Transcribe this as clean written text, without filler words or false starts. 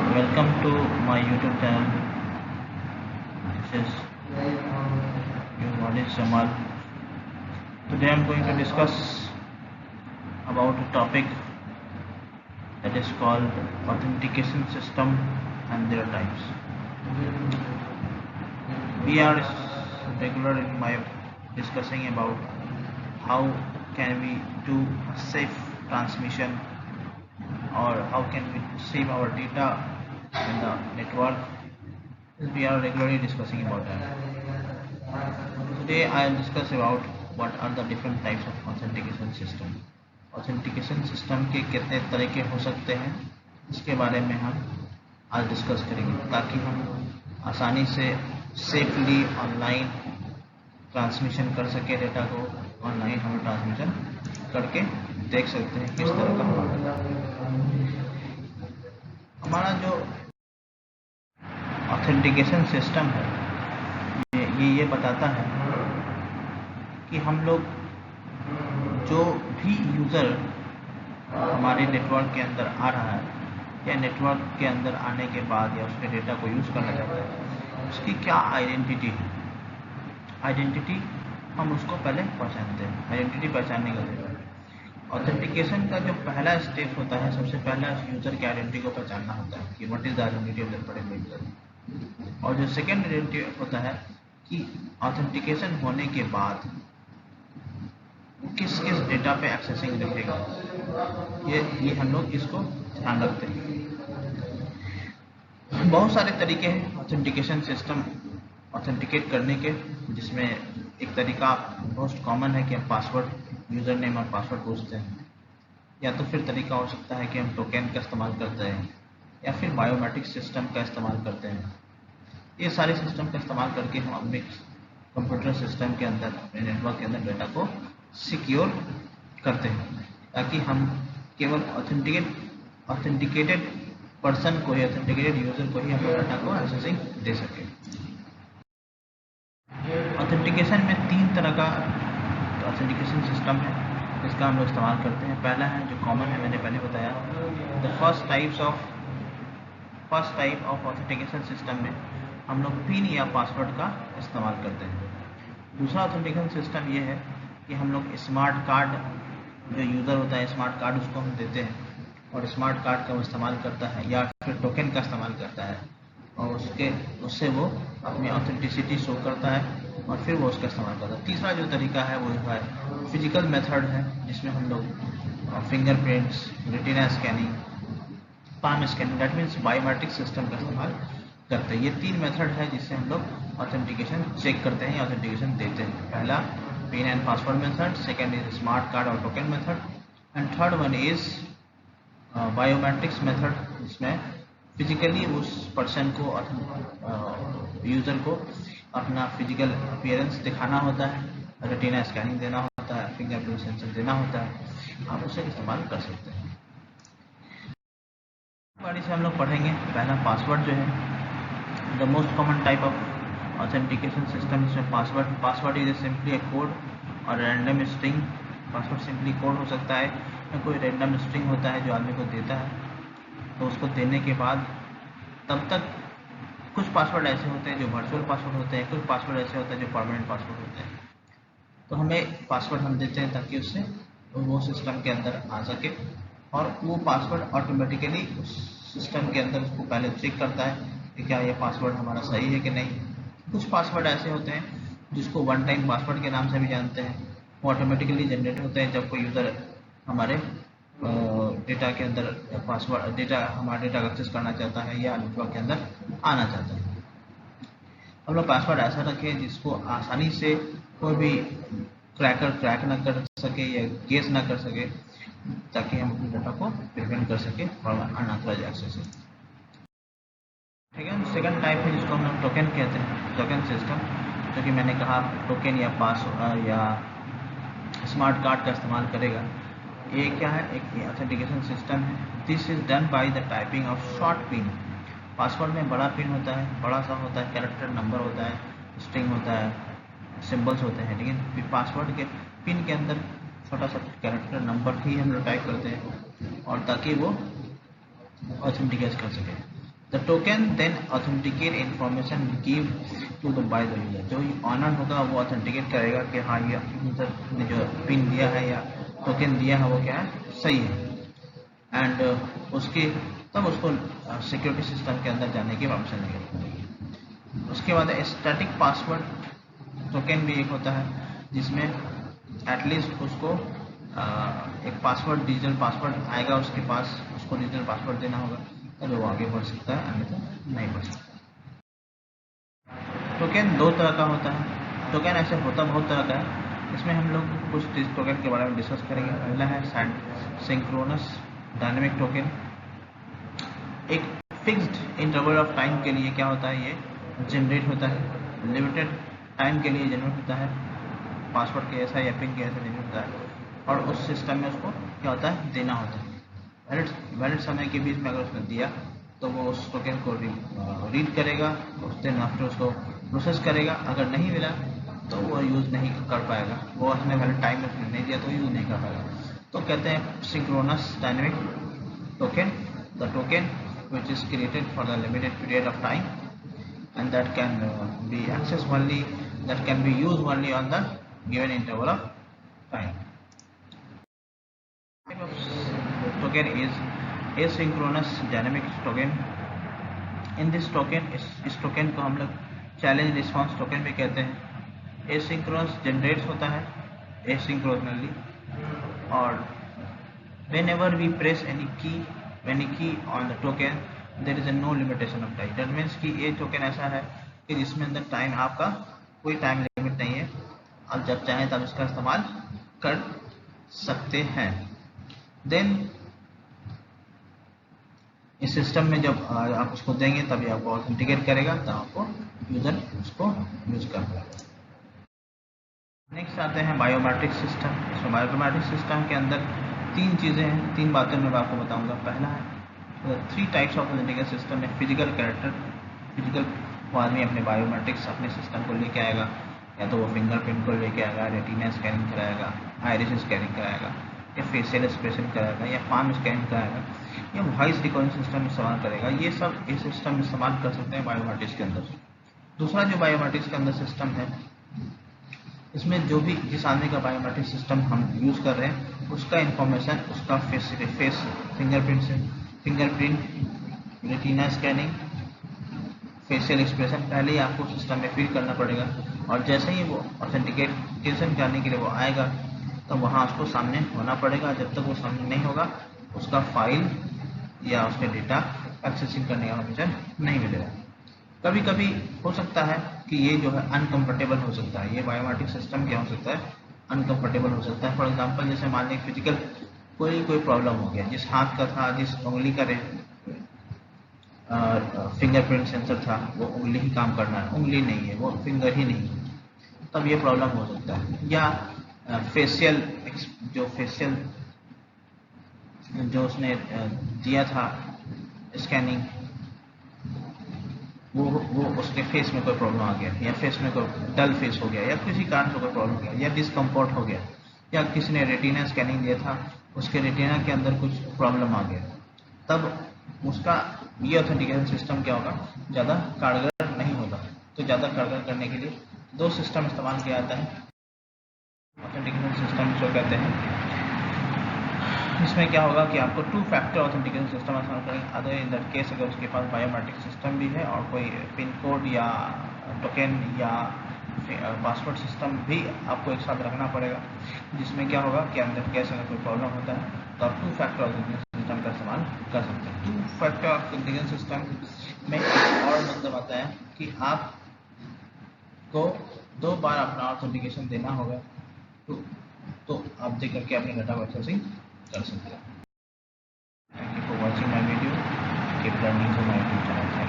Welcome to my YouTube channel. This is your knowledge Jamal. Today I am going to discuss about a topic that is called authentication system and their types. We are regular in my discussing about how can we do a safe transmission or how can we save our data in the network. We are regularly discussing about that. Today I will discuss about what are the different types of authentication system. Authentication system के कितने तरह के हो सकते हैं इसके बारे में हम आज डिस्कस करेंगे ताकि हम आसानी से सेफली ऑनलाइन ट्रांसमिशन कर सके डेटा को। ऑनलाइन हम ट्रांसमिशन करके देख सकते हैं किस तरह का हमारा जो ऑथेंटिकेशन सिस्टम है ये बताता है कि हम लोग जो भी यूज़र हमारे नेटवर्क के अंदर आ रहा है या नेटवर्क के अंदर आने के बाद या उसके डेटा को यूज़ करना चाहता है उसकी क्या आइडेंटिटी है। आइडेंटिटी हम उसको पहले पहचानते हैं। आइडेंटिटी पहचानने का जरूरत ऑथेंटिकेशन का जो पहला स्टेप होता है, सबसे पहला यूज़र की आइडेंटिटी को पहचानना होता है कि what is the identity of that particular user. और जो सेकेंड आइडेंटिटी होता है कि ऑथेंटिकेशन होने के बाद किस किस डेटा पे एक्सेसिंग रखेगा, ये हम लोग इसको ध्यान रखते हैं। बहुत सारे तरीके हैं ऑथेंटिकेशन सिस्टम ऑथेंटिकेट करने के, जिसमें एक तरीका मोस्ट कॉमन है कि हम पासवर्ड यूज़र नेम और पासवर्ड पूछते हैं, या तो फिर तरीका हो सकता है कि हम टोकन का इस्तेमाल करते हैं या फिर बायोमेट्रिक सिस्टम का इस्तेमाल करते हैं। ये सारे सिस्टम का इस्तेमाल करके हम अपने कंप्यूटर सिस्टम के अंदर, अपने नेटवर्क के अंदर डेटा को सिक्योर करते हैं ताकि हम केवल ऑथेंटिकेटेड पर्सन को ही, ऑथेंटिकेटेड यूज़र को ही अपने डाटा को एक्सेसिंग दे सकें। ऑथेंटिकेशन में 3 तरह का ऑथेंटिकेशन सिस्टम है जिसका हम लोग इस्तेमाल करते हैं। पहला है जो कॉमन है, मैंने पहले बताया, the first type of authentication system में हम लोग पिन या पासवर्ड का इस्तेमाल करते हैं। दूसरा ऑथेंटिकेशन सिस्टम ये है कि हम लोग स्मार्ट कार्ड, जो यूज़र होता है स्मार्ट कार्ड, उसको हम देते हैं और स्मार्ट कार्ड का वो इस्तेमाल करता है या फिर टोकन का इस्तेमाल करता है और उससे वो अपनी ऑथेंटिसिटी शो करता है और फिर वो उसका इस्तेमाल करता है। तीसरा जो तरीका है वो है फिजिकल मेथड है, जिसमें हम लोग fingerprints, retina scanning, palm scanning, that means biometric system का इस्तेमाल करते हैं। ये 3 मेथड है जिससे हम लोग ऑथेंटिकेशन चेक करते हैं या ऑथेंटिकेशन देते हैं। पहला pin and password method, second is smart card और token method, and third one is biometrics method, जिसमें फिजिकली उस पर्सन को, यूज़र को अपना फिजिकल अपीयरेंस दिखाना होता है, रेटिना स्कैनिंग देना होता है, फिंगरप्रिंट सेंसर देना होता है। आप उसे इस्तेमाल कर सकते हैं। बारी से हम लोग पढ़ेंगे। पहला पासवर्ड जो है, the most common type of authentication system, इसमें password is simply a code और random string. Password simply code हो सकता है या कोई रैंडम स्ट्रिंग होता है जो आदमी को देता है, तो उसको देने के बाद तब तक कुछ पासवर्ड ऐसे होते हैं जो वर्चुअल पासवर्ड होते हैं, कुछ पासवर्ड ऐसे होते हैं जो परमानेंट पासवर्ड होते हैं। तो हमें पासवर्ड हम देते हैं ताकि उससे वो सिस्टम के अंदर आ सके और वो पासवर्ड ऑटोमेटिकली उस सिस्टम के अंदर उसको पहले चेक करता है कि क्या ये पासवर्ड हमारा सही है कि नहीं। कुछ पासवर्ड ऐसे होते हैं जिसको वन टाइम पासवर्ड के नाम से भी जानते हैं, वो ऑटोमेटिकली जनरेट होते हैं जब कोई यूज़र हमारे डेटा के अंदर हमारा डेटा एक्सेस करना चाहता है या नेटवर्क के अंदर आना चाहता है। हम लोग पासवर्ड ऐसा रखें जिसको आसानी से कोई भी क्रैक ना कर सके या गेस ना कर सके, ताकि हम अपने डेटा को प्रिवेंट कर सके फ्रॉम अनऑथराइज्ड एक्सेस। ठीक है। सेकंड टाइप है जिसको हम लोग टोकन कहते हैं, टोकन सिस्टम, जो कि मैंने कहा टोकन या स्मार्ट कार्ड का इस्तेमाल करेगा। ये क्या है, एक ऑथेंटिकेशन सिस्टम है। This is done by the typing of short pin. Password में बड़ा पिन होता है, बड़ा सा होता है, कैरेक्टर नंबर होता है, स्ट्रिंग होता है, सिंबल्स होते हैं, लेकिन पासवर्ड के पिन के अंदर छोटा सा कैरेक्टर नंबर ही हम लोग टाइप करते हैं और ताकि वो ऑथेंटिकेट कर सके। The token then authenticate information give to the by the user. जो ऑनर होगा वो ऑथेंटिकेट करेगा कि हाँ ये यूजर ने जो पिन दिया है या टोकन दिया है वो क्या है, सही है। एंड उसके तब उसको सिक्योरिटी सिस्टम के अंदर जाने की परमिशन नहीं। उसके बाद स्टैटिक पासवर्ड टोकन भी एक होता है जिसमें एटलीस्ट उसको एक पासवर्ड, डिजिटल पासवर्ड आएगा उसके पास, उसको डिजिटल पासवर्ड देना होगा तब वो आगे बढ़ सकता है, अन्यथा नहीं बढ़ सकता। टोकन दो तरह का होता है। टोकन ऐसे होता बहुत तरह का है, इसमें हम लोग कुछ टोकन के बारे में डिस्कस करेंगे। पहला है सिंक्रोनस डायनेमिक टोकन। एक फिक्स्ड इंटरवल ऑफ टाइम के लिए क्या होता है, ये जनरेट होता है। लिमिटेड टाइम के लिए जनरेट होता है, पासवर्ड के ऐसा या पिन के ऐसा जनरेट होता है, और उस सिस्टम में उसको क्या होता है, देना होता है। वैलिड समय के बीच में अगर उसने दिया तो वो उस टोकन को रीड करेगा, उस दिन आफ्टर उसको प्रोसेस करेगा। अगर नहीं मिला तो वो यूज़ नहीं कर पाएगा, वो उसने वैलिड टाइम में उसने नहीं दिया तो यूज़ नहीं कर पाएगा। तो कहते हैं synchronous dynamic token, the token which is created for the limited period of time and that can be accessed only, that can be used only on the given interval of time. Type of token is asynchronous dynamic token. In this token, इस token को हम लोग challenge response token भी कहते हैं। asynchronous generates होता है asynchronously, और whenever we press any key on the token there is a no limitation of time. That means कि ये token ऐसा है कि जिसमें अंदर टाइम, आपका कोई टाइम लिमिट नहीं है, आप जब चाहें तब इसका इस्तेमाल कर सकते हैं। देन इस सिस्टम में जब आप उसको देंगे तभी आपको ऑथेंटिकेट करेगा, तब आपको यूजर उसको यूज कर पाएगा। नेक्स्ट आते हैं बायोमेट्रिक सिस्टम। इसमें बायोमेट्रिक सिस्टम के अंदर तीन चीज़ें हैं, तीन बातें मैं आपको बताऊंगा। पहला है 3 टाइप्स ऑफ ऑथेंटिकेशन सिस्टम है। फिजिकल कैरेक्टर, फिजिकल वो आदमी अपने बायोमेट्रिक्स अपने सिस्टम को लेके आएगा, या तो वो फिंगरप्रिंट को लेके आएगा, रेटिना स्कैनिंग कराएगा, आइरिस स्कैनिंग कराएगा, या फेशियल एक्सप्रेशन कराएगा, या पाम स्कैनिंग कराएगा, या वॉइस रिकॉग्निशन सिस्टम इस्तेमाल करेगा। ये सब ये सिस्टम इस्तेमाल कर सकते हैं बायोमेट्रिक्स के अंदर। दूसरा जो बायोमेट्रिक्स के अंदर सिस्टम है, इसमें जो भी जिस आदमी का बायोमेट्रिक सिस्टम हम यूज़ कर रहे हैं उसका इंफॉर्मेशन, उसका face fingerprint, retina scanning, facial expression पहले ही आपको सिस्टम में फिल करना पड़ेगा, और जैसे ही वो ऑथेंटिकेशन करने के लिए वो आएगा तो वहाँ उसको सामने होना पड़ेगा। जब तक वो सामने नहीं होगा उसका फाइल या उसके डेटा एक्सेसिंग करने का परमिशन नहीं मिलेगा। कभी कभी हो सकता है कि ये जो है अनकंफर्टेबल हो सकता है। ये बायोमेट्रिक सिस्टम क्या हो सकता है, अनकंफर्टेबल हो सकता है। फॉर एग्जांपल जैसे मान लें फिजिकल कोई प्रॉब्लम हो गया, जिस हाथ का था, जिस उंगली का फिंगरप्रिंट सेंसर था वो उंगली ही काम करना है, उंगली नहीं है, वो फिंगर ही नहीं है, तब ये प्रॉब्लम हो सकता है। या फेशियल जो उसने दिया था स्कैनिंग, वो उसके फेस में कोई प्रॉब्लम आ गया, या फेस में कोई डल फेस हो गया, या किसी कारण से कोई प्रॉब्लम हो गया, या डिस्कम्फर्ट हो गया, या किसी ने रेटिना स्कैनिंग दिया था उसके रेटिना के अंदर कुछ प्रॉब्लम आ गया, तब उसका ये ऑथेंटिकेशन सिस्टम क्या होगा, ज़्यादा कारगर नहीं होगा। तो ज़्यादा कारगर करने के लिए 2 सिस्टम इस्तेमाल किया जाता है ऑथेंटिकेशन सिस्टम जो कहते हैं। इसमें क्या होगा कि आपको 2 फैक्टर ऑथेंटिकेशन सिस्टम इस्तेमाल करेंगे। अदर इन दैट केस अगर उसके पास बायोमेट्रिक सिस्टम भी है और कोई पिन कोड या टोकन या पासवर्ड सिस्टम भी आपको एक साथ रखना पड़ेगा, जिसमें क्या होगा कि अंदर केस अगर कोई प्रॉब्लम होता है तो आप 2 फैक्टर ऑथेंटिकेशन सिस्टम का इस्तेमाल कर सकते हैं। 2 फैक्टर ऑथेंटिकेशन सिस्टम में एक और मतलब आता है कि आपको 2 बार अपना ऑथेंटिकेशन देना होगा, तो आप दे करके अपने डाटा को एक्सेसिंग कर सकते हैं। Thank you for watching my video. Keep learning from my YouTube channel.